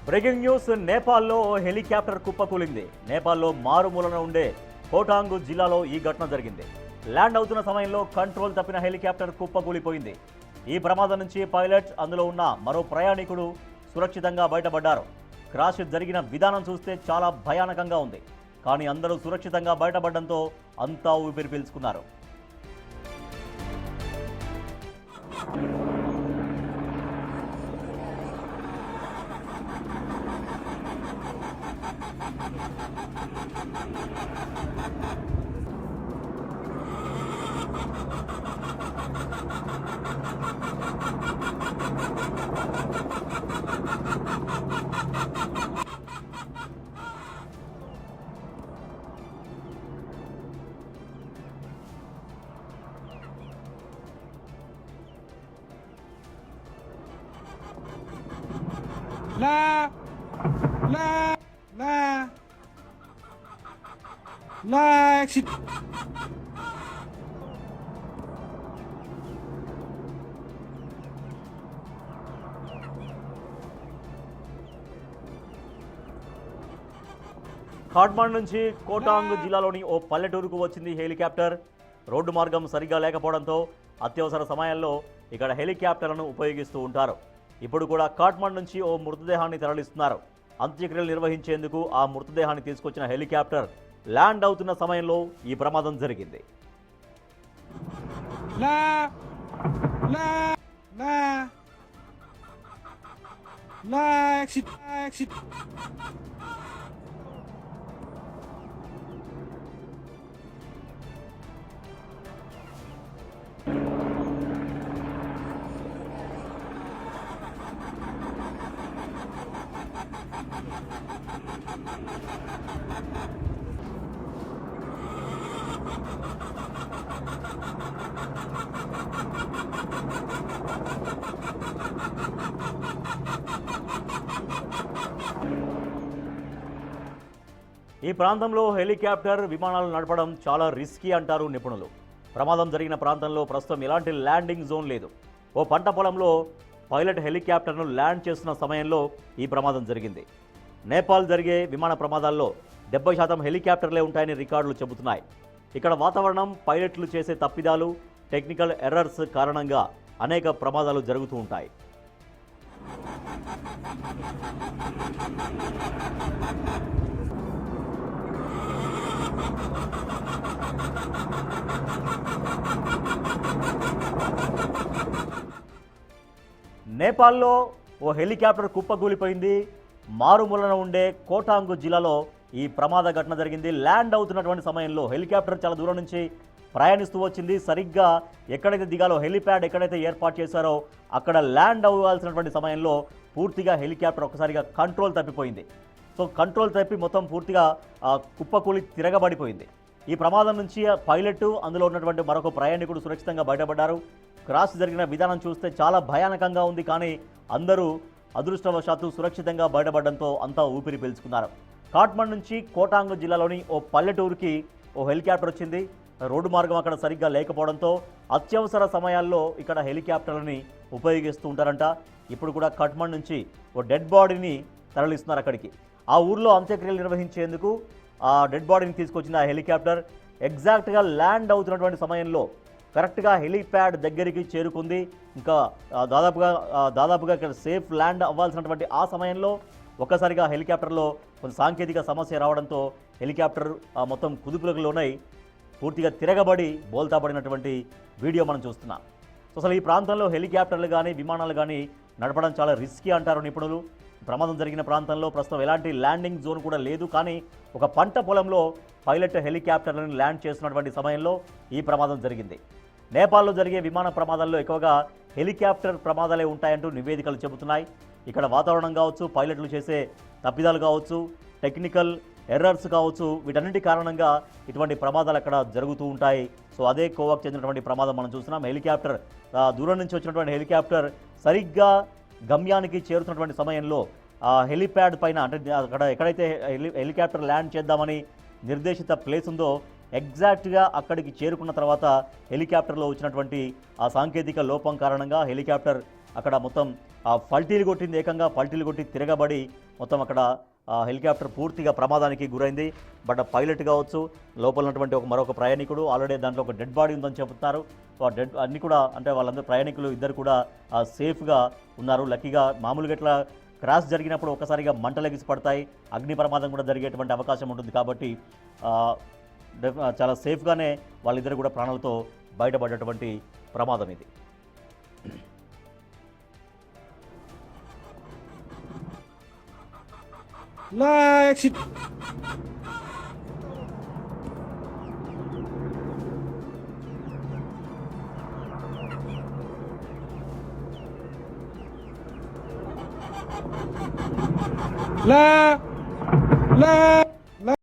Breaking news. నేపాల్లో helicopter కుప్పకూలింది. నేపాల్లో మారుమూలన ఉండే కోటాంగు జిల్లాలో ఈ ఘటన జరిగింది. ల్యాండ్ అవుతున్న సమయంలో కంట్రోల్ తప్పిన హెలికాప్టర్ కుప్పకూలిపోయింది. ఈ ప్రమాదం నుంచి పైలట్, అందులో ఉన్న మరో ప్రయాణికుడు సురక్షితంగా బయటపడ్డారు. క్రాష్ జరిగిన విధానం చూస్తే చాలా భయానకంగా ఉంది. కానీ అందరూ సురక్షితంగా బయటపడడంతో అంతా ఊపిరి పీల్చుకున్నారు. لا لا لا لا exit. ఖాట్మండ్ నుంచి కోటాంగ్ జిల్లాలోని ఓ పల్లెటూరుకు వచ్చింది హెలికాప్టర్. రోడ్డు మార్గం సరిగ్గా లేకపోవడంతో అత్యవసర సమయాల్లో ఇక్కడ హెలికాప్టర్లను ఉపయోగిస్తూ ఉంటారు. ఇప్పుడు కూడా ఖాట్మండ్ నుంచి ఓ మృతదేహాన్ని తరలిస్తున్నారు. అంత్యక్రియలు నిర్వహించేందుకు ఆ మృతదేహాన్ని తీసుకొచ్చిన హెలికాప్టర్ ల్యాండ్ అవుతున్న సమయంలో ఈ ప్రమాదం జరిగింది. لا لا لا لا exit exit. ఈ ప్రాంతంలో హెలికాప్టర్ విమానాలు నడపడం చాలా రిస్కీ అంటారు నిపుణులు. ప్రమాదం జరిగిన ప్రాంతంలో ప్రస్తుతం ఎలాంటి ల్యాండింగ్ జోన్ లేదు. ఓ పంట పొలంలో పైలట్ హెలికాప్టర్ను ల్యాండ్ చేస్తున్న సమయంలో ఈ ప్రమాదం జరిగింది. నేపాల్ జరిగే విమాన ప్రమాదాల్లో 70% హెలికాప్టర్లే ఉంటాయని రికార్డులు చెబుతున్నాయి. ఇక్కడ వాతావరణం, పైలట్లు చేసే తప్పిదాలు, టెక్నికల్ ఎర్రర్స్ కారణంగా అనేక ప్రమాదాలు జరుగుతూ ఉంటాయి. నేపాల్లో ఓ హెలికాప్టర్ కుప్పకూలిపోయింది. మారుమూలన ఉండే కోటాంగు జిల్లాలో ఈ ప్రమాద ఘటన జరిగింది. ల్యాండ్ అవుతున్నటువంటి సమయంలో హెలికాప్టర్ చాలా దూరం నుంచి ప్రయాణిస్తూ వచ్చింది. సరిగ్గా ఎక్కడైతే దిగాలో హెలిప్యాడ్ ఎక్కడైతే ఏర్పాటు చేశారో అక్కడ ల్యాండ్ అవ్వాల్సినటువంటి సమయంలో పూర్తిగా హెలికాప్టర్ ఒక్కసారిగా కంట్రోల్ తప్పిపోయింది. సో కంట్రోల్ తప్పి మొత్తం పూర్తిగా కుప్పకూలి తిరగబడిపోయింది. ఈ ప్రమాదం నుంచి పైలట్, అందులో ఉన్నటువంటి మరొక ప్రయాణికుడు సురక్షితంగా బయటపడ్డారు. క్రాష్ జరిగిన విధానం చూస్తే చాలా భయానకంగా ఉంది. కానీ అందరూ అదృష్టవశాత్తు సురక్షితంగా బయటపడడంతో అంతా ఊపిరి పీల్చుకున్నారు. ఖాట్మండ్ నుంచి కోటాంగ్ జిల్లాలోని ఓ పల్లెటూరుకి ఓ హెలికాప్టర్ వచ్చింది. రోడ్డు మార్గం అక్కడ సరిగ్గా లేకపోవడంతో అత్యవసర సమయాల్లో ఇక్కడ హెలికాప్టర్లని ఉపయోగిస్తూ ఉంటారంట. ఇప్పుడు కూడా ఖాట్మండ్ నుంచి ఓ డెడ్ బాడీని తరలిస్తున్నారు అక్కడికి. ఆ ఊర్లో అంత్యక్రియలు నిర్వహించేందుకు ఆ డెడ్ బాడీని తీసుకొచ్చిన ఆ హెలికాప్టర్ ఎగ్జాక్ట్గా ల్యాండ్ అవుతున్నటువంటి సమయంలో కరెక్ట్గా హెలిప్యాడ్ దగ్గరికి చేరుకుంది. ఇంకా దాదాపుగా ఇక్కడ సేఫ్ ల్యాండ్ అవ్వాల్సినటువంటి ఆ సమయంలో ఒక్కసారిగా హెలికాప్టర్లో కొంత సాంకేతిక సమస్య రావడంతో హెలికాప్టర్ మొత్తం కుదుపులకు లోనై పూర్తిగా తిరగబడి బోల్తా పడినటువంటి వీడియో మనం చూస్తున్నాం. సో అసలు ఈ ప్రాంతంలో హెలికాప్టర్లు కానీ విమానాలు కానీ నడపడం చాలా రిస్కీ అంటారు నిపుణులు. ప్రమాదం జరిగిన ప్రాంతంలో ప్రస్తుతం ఎలాంటి ల్యాండింగ్ జోన్ కూడా లేదు. కానీ ఒక పంట పొలంలో పైలట్ హెలికాప్టర్లను ల్యాండ్ చేస్తున్నటువంటి సమయంలో ఈ ప్రమాదం జరిగింది. నేపాల్లో జరిగే విమాన ప్రమాదాల్లో ఎక్కువగా హెలికాప్టర్ ప్రమాదాలే ఉంటాయంటూ నివేదికలు చెబుతున్నాయి. ఇక్కడ వాతావరణం కావచ్చు, పైలట్లు చేసే తప్పిదాలు కావచ్చు, టెక్నికల్ ఎర్రర్స్ కావచ్చు, వీటన్నిటి కారణంగా ఇటువంటి ప్రమాదాలు అక్కడ జరుగుతూ ఉంటాయి. సో అదే కోవాకు చెందినటువంటి ప్రమాదం మనం చూస్తున్నాం. హెలికాప్టర్ దూరం నుంచి వచ్చినటువంటి హెలికాప్టర్ సరిగ్గా గమ్యానికి చేరుతున్నటువంటి సమయంలో హెలిప్యాడ్ పైన, అంటే అక్కడ ఎక్కడైతే హెలికాప్టర్ ల్యాండ్ చేద్దామని నిర్దేశిత ప్లేస్ ఉందో ఎగ్జాక్ట్గా అక్కడికి చేరుకున్న తర్వాత హెలికాప్టర్లో వచ్చినటువంటి ఆ సాంకేతిక లోపం కారణంగా హెలికాప్టర్ అక్కడ మొత్తం ఆ పల్టీలు కొట్టింది, ఏకంగా పల్టీలు కొట్టి తిరగబడి మొత్తం అక్కడ హెలికాప్టర్ పూర్తిగా ప్రమాదానికి గురైంది. బట్ పైలట్ కావచ్చు, లోపల ఉన్నటువంటి మరొక ప్రయాణికుడు, ఆల్రెడీ దాంట్లో ఒక డెడ్ బాడీ ఉందని చెబుతున్నారు. ఆ డెడ్ అన్నీ కూడా అంటే వాళ్ళందరూ ప్రయాణికులు ఇద్దరు కూడా సేఫ్గా ఉన్నారు. లక్కీగా మామూలుగా ఇట్లా క్రాష్ జరిగినప్పుడు ఒకసారిగా మంటలు ఎగిసి పడతాయి, అగ్ని ప్రమాదం కూడా జరిగేటువంటి అవకాశం ఉంటుంది. కాబట్టి చాలా సేఫ్గానే వాళ్ళిద్దరు కూడా ప్రాణాలతో బయటపడేటువంటి ప్రమాదం ఇది. Exit. La